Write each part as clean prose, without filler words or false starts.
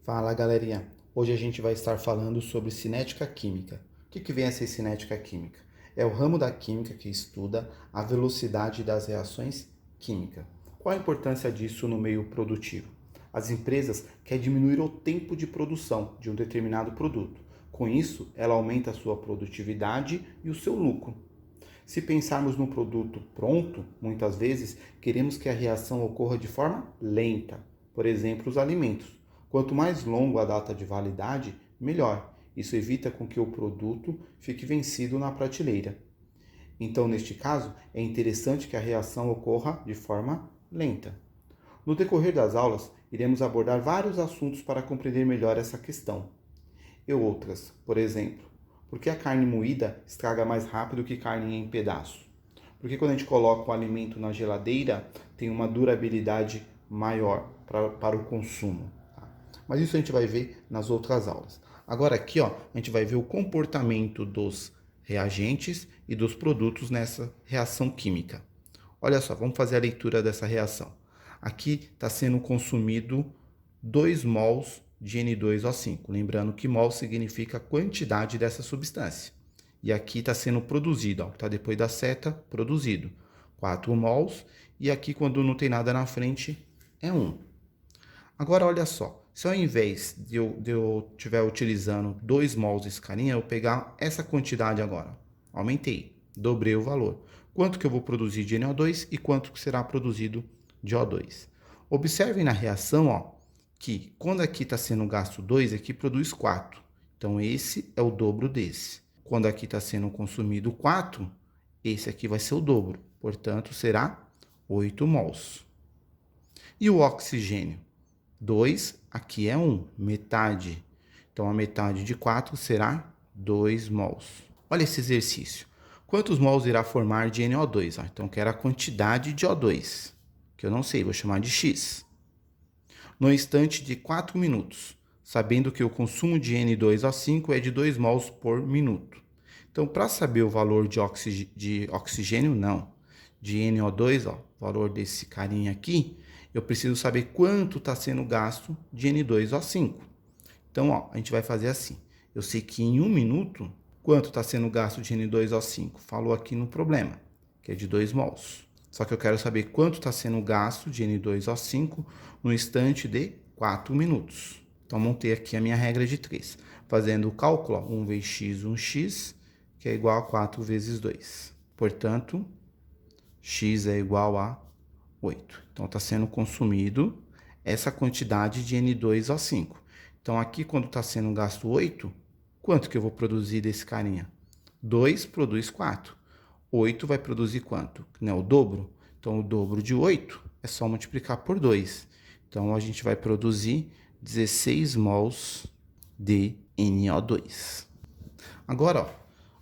Fala galerinha, hoje a gente vai estar falando sobre cinética química. O que vem a ser cinética química? É o ramo da química que estuda a velocidade das reações químicas. Qual a importância disso no meio produtivo? As empresas querem diminuir o tempo de produção de um determinado produto. Com isso, ela aumenta a sua produtividade e o seu lucro. Se pensarmos num produto pronto, muitas vezes queremos que a reação ocorra de forma lenta, por exemplo, os alimentos. Quanto mais longo a data de validade, melhor. Isso evita com que o produto fique vencido na prateleira. Então, neste caso, é interessante que a reação ocorra de forma lenta. No decorrer das aulas, iremos abordar vários assuntos para compreender melhor essa questão. E outras, por exemplo, por que a carne moída estraga mais rápido que carne em pedaços? Porque quando a gente coloca o alimento na geladeira, tem uma durabilidade maior para o consumo. Mas isso a gente vai ver nas outras aulas. Agora aqui, ó, a gente vai ver o comportamento dos reagentes e dos produtos nessa reação química. Olha só, vamos fazer a leitura dessa reação. Aqui está sendo consumido 2 mols de N2O5. Lembrando que mol significa quantidade dessa substância. E aqui está sendo produzido, está depois da seta, produzido. 4 mols. E aqui, quando não tem nada na frente, é 1. Agora, olha só. Se ao invés de eu estiver utilizando 2 mols desse carinha, eu pegar essa quantidade agora. Aumentei, dobrei o valor. Quanto que eu vou produzir de NO2 e quanto que será produzido de O2. Observem na reação, ó, que quando aqui está sendo gasto 2, aqui produz 4. Então, esse é o dobro desse. Quando aqui está sendo consumido 4, esse aqui vai ser o dobro. Portanto, será 8 mols. E o oxigênio? 2, aqui é 1, metade. Então, a metade de 4 será 2 mols. Olha esse exercício. Quantos mols irá formar de NO2? Então, quero a quantidade de O2, que eu não sei, vou chamar de X. No instante de 4 minutos, sabendo que o consumo de N2O5 é de 2 mols por minuto. Então, para saber o valor de oxigênio, não, de NO2, ó, o valor desse carinha aqui, eu preciso saber quanto está sendo gasto de N2O5. Então, ó, a gente vai fazer assim. Eu sei que em 1 minuto, quanto está sendo gasto de N2O5? Falou aqui no problema, que é de 2 mols. Só que eu quero saber quanto está sendo gasto de N2O5 no instante de 4 minutos. Então, montei aqui a minha regra de 3. Fazendo o cálculo, ó, 1 vezes x, 1x, que é igual a 4 vezes 2. Portanto, x é igual a 8. Então, está sendo consumido essa quantidade de N2O5. Então, aqui, quando está sendo gasto 8, quanto que eu vou produzir desse carinha? 2 produz 4. 8 vai produzir quanto? Né, o dobro. Então, o dobro de 8 é só multiplicar por 2. Então, a gente vai produzir 16 mols de NO2. Agora, ó,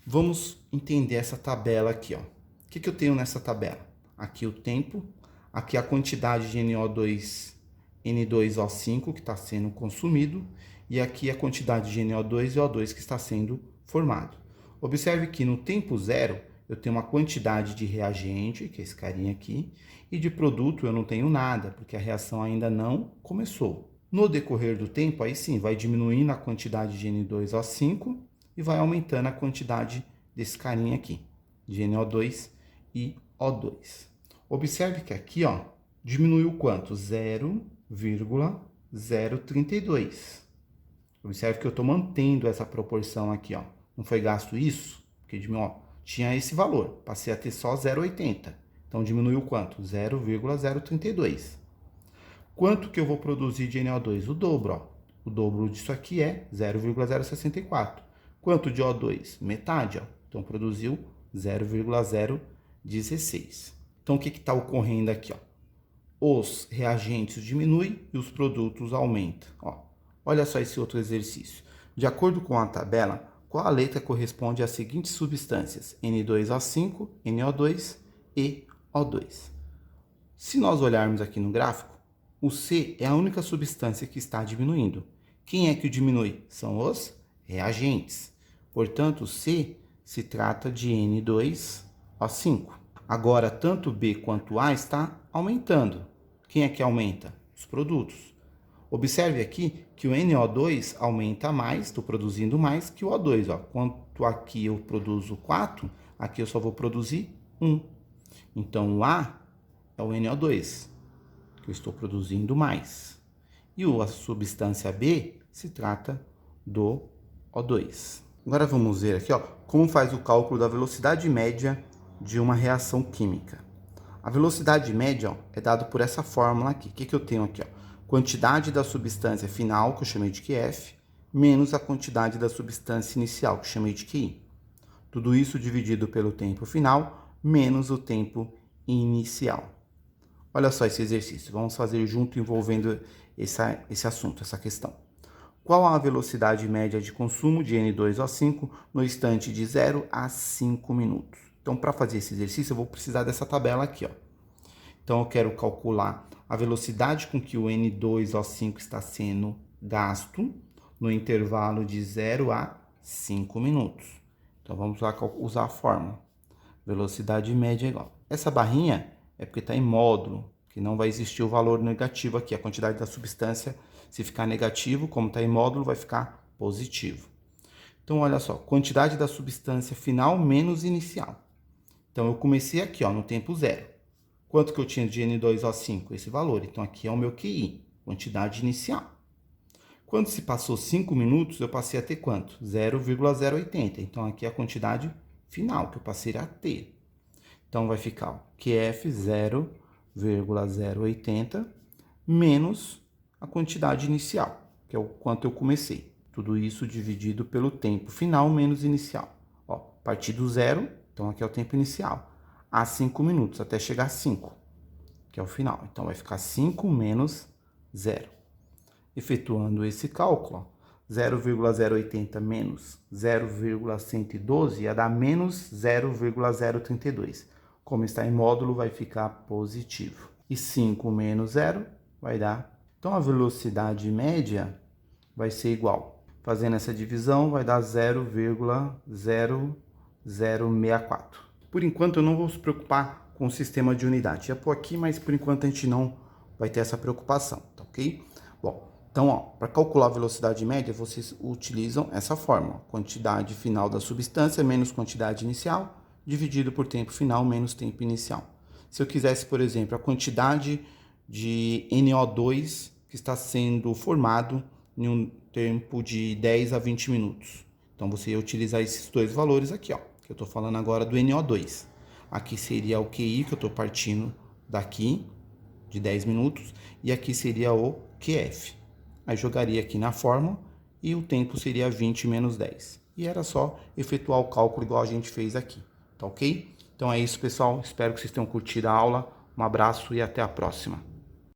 vamos entender essa tabela aqui, ó. O que eu tenho nessa tabela? Aqui o tempo, aqui a quantidade de NO2, N2O5 que está sendo consumido e aqui a quantidade de NO2 e O2 que está sendo formado. Observe que no tempo zero eu tenho uma quantidade de reagente, que é esse carinha aqui, e de produto eu não tenho nada, porque a reação ainda não começou. No decorrer do tempo, aí sim, vai diminuindo a quantidade de N2O5 e vai aumentando a quantidade desse carinha aqui, de NO2 e O2. Observe que aqui, ó, diminuiu quanto? 0,032. Observe que eu estou mantendo essa proporção aqui, ó. Não foi gasto isso, porque ó, tinha esse valor, passei a ter só 0,80. Então, diminuiu quanto? 0,032. Quanto que eu vou produzir de NO2? O dobro, ó. O dobro disso aqui é 0,064. Quanto de O2? Metade, ó. Então, produziu 0,016. Então, o que está ocorrendo aqui, ó? Os reagentes diminuem e os produtos aumentam, ó. Olha só esse outro exercício. De acordo com a tabela, qual a letra corresponde às seguintes substâncias? N2O5, NO2 e O2. Se nós olharmos aqui no gráfico, o C é a única substância que está diminuindo. Quem é que o diminui? São os reagentes. Portanto, o C se trata de N2O5. Agora, tanto B quanto A está aumentando. Quem é que aumenta? Os produtos. Observe aqui que o NO2 aumenta mais, estou produzindo mais que o O2. Ó. Quanto aqui eu produzo 4, aqui eu só vou produzir 1. Então, o A é o NO2, que eu estou produzindo mais. E a substância B se trata do O2. Agora vamos ver aqui, ó, como faz o cálculo da velocidade média de uma reação química. A velocidade média, ó, é dado por essa fórmula aqui. O que eu tenho aqui? Ó? Quantidade da substância final, que eu chamei de QF, menos a quantidade da substância inicial, que eu chamei de QI. Tudo isso dividido pelo tempo final, menos o tempo inicial. Olha só esse exercício. Vamos fazer junto envolvendo esse assunto, essa questão. Qual a velocidade média de consumo de N2O5 no instante de 0 a 5 minutos? Então, para fazer esse exercício, eu vou precisar dessa tabela aqui, ó. Então, eu quero calcular a velocidade com que o N2O5 está sendo gasto no intervalo de 0 a 5 minutos. Então, vamos lá usar a fórmula. Velocidade média é igual. Essa barrinha é porque está em módulo, que não vai existir o valor negativo aqui. A quantidade da substância, se ficar negativo, como está em módulo, vai ficar positivo. Então, olha só, quantidade da substância final menos inicial. Então, eu comecei aqui, ó, no tempo 0. Quanto que eu tinha de N2O5? Esse valor. Então, aqui é o meu QI, quantidade inicial. Quando se passou 5 minutos, eu passei a ter quanto? 0,080. Então, aqui é a quantidade final que eu passei a ter. Então, vai ficar ó, QF 0,080 menos a quantidade inicial, que é o quanto eu comecei. Tudo isso dividido pelo tempo final menos inicial. Ó, a partir do 0, então aqui é o tempo inicial, a 5 minutos, até chegar a 5, que é o final. Então, vai ficar 5 menos 0. Efetuando esse cálculo, 0,080 menos 0,112 ia dar menos 0,032. Como está em módulo, vai ficar positivo. E 5 menos 0 vai dar. Então, a velocidade média vai ser igual. Fazendo essa divisão, vai dar 0,0064. Por enquanto, eu não vou se preocupar com o sistema de unidade. Já pôr aqui, mas por enquanto a gente não vai ter essa preocupação, tá ok? Bom, então, para calcular a velocidade média, vocês utilizam essa fórmula. Quantidade final da substância menos quantidade inicial, dividido por tempo final menos tempo inicial. Se eu quisesse, por exemplo, a quantidade de NO2 que está sendo formado em um tempo de 10 a 20 minutos. Então, você ia utilizar esses dois valores aqui, ó, que eu estou falando agora do NO2. Aqui seria o QI, que eu estou partindo daqui, de 10 minutos, e aqui seria o QF. Aí jogaria aqui na fórmula e o tempo seria 20 menos 10. E era só efetuar o cálculo igual a gente fez aqui, tá ok? Então é isso, pessoal. Espero que vocês tenham curtido a aula. Um abraço e até a próxima.